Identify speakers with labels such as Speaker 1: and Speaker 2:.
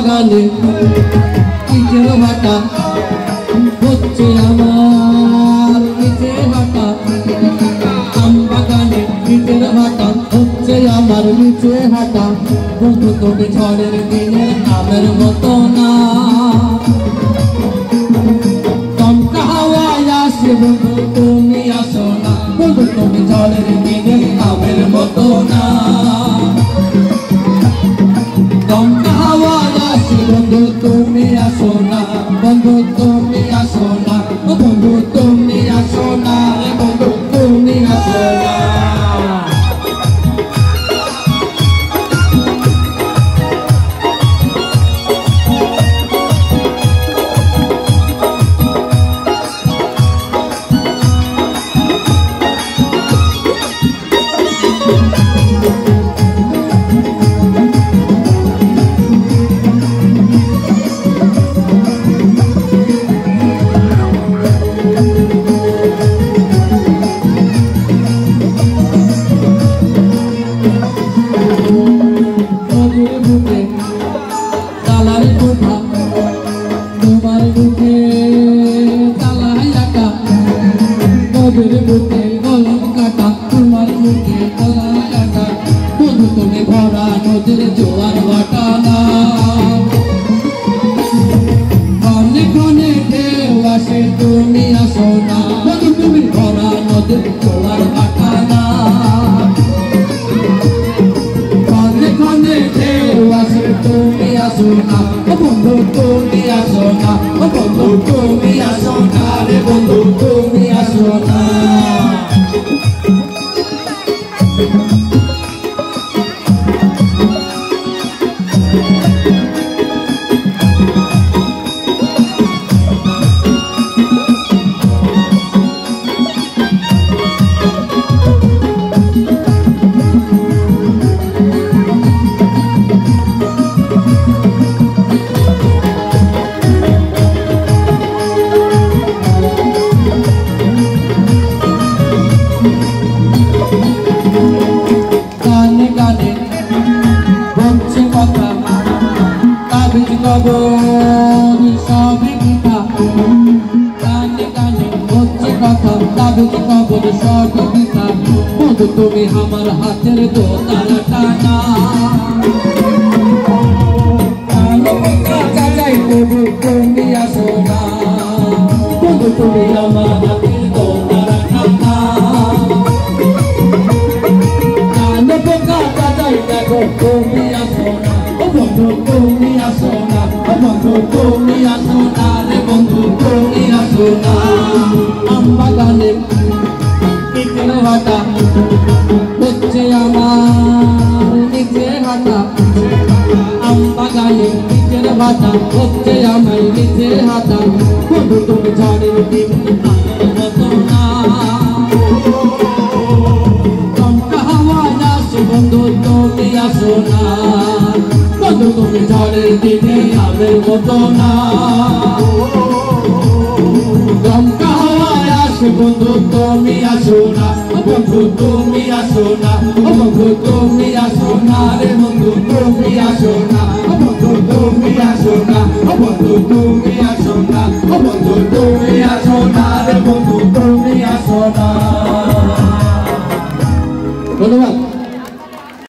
Speaker 1: বাগানে ইটের ভাটা হচ্ছে আমার নিচে হাঁটা, আম বাগানে ইটের ভাটা হচ্ছে আমার নিচে হাঁটা। বন্ধু তুমি ঝড়ের দিনের আমের মতো না, দমকা হাওয়ায় আসে বন্ধু তুমি আসো না। বন্ধু তুমি ঝড়ের দিনের আমের মতো না, দমকা হাওয়ায় আসে বন্ধু তুমি আসো না। বন্ধু তুমি আসো না, বন্ধু তুমি আসো না, বন্ধু তুমি আসো না। তোমার বুকে তালাই আঁকা, নদীর বুকে গলন কাটা, তোমার বুকে তালাই আঁকা। বন্ধু তুমি ভরা নদীর জোয়ার ভাটা না, ক্ষণে ক্ষণে ঢেউ আসে তুমি আসো না। বন্ধু তুমি ভরা নদীর জোয়ার ভাটা না, ক্ষণে ক্ষণে ঢেউ আসে তুমি আসো না। বন্ধু তুমি আসো না, বন্ধু তুমি আসো না রে, বন্ধু তুমি আসো না। গানে গানে বলছে কথা, তাবিজ কবর সবই মিথ্যা। গানে গানে বলছে কথা, তাবিজ কবর সবই মিথ্যা। বন্ধু তুমি আমার হাতের দোতারাটা না, চাচাই তবু তুমি আসো না। বন্ধু তুমি আমার হাতের দোতারাটা না, তুমি আসো না, বন্ধু তুমি আসো না, বন্ধু তুমি আসো না রে, বন্ধু তুমি আসো না। আম বাগানে ইটের ভাটা হচ্ছে আমার নিচে হাঁটা, আম বাগানে ইটের ভাটা হচ্ছে আমার নিচে হাঁটা। বন্ধু তুমি ঝড়ের দিন আমের মতো না, বন্ধু তুমি আসো না। বন্ধু তুমি ঝড়ের দিনে আমের মতো না, দমকা হাওয়ায় আসে বন্ধু তুমি আসো না। বন্ধু তুমি আসো না, বন্ধু তুমি আসো না রে, বন্ধু তুমি আসো না। বন্ধু তুমি আসো না, বন্ধু তুমি আসো না, বন্ধু তুমি আসো না রে, বন্ধু তুমি আসো না।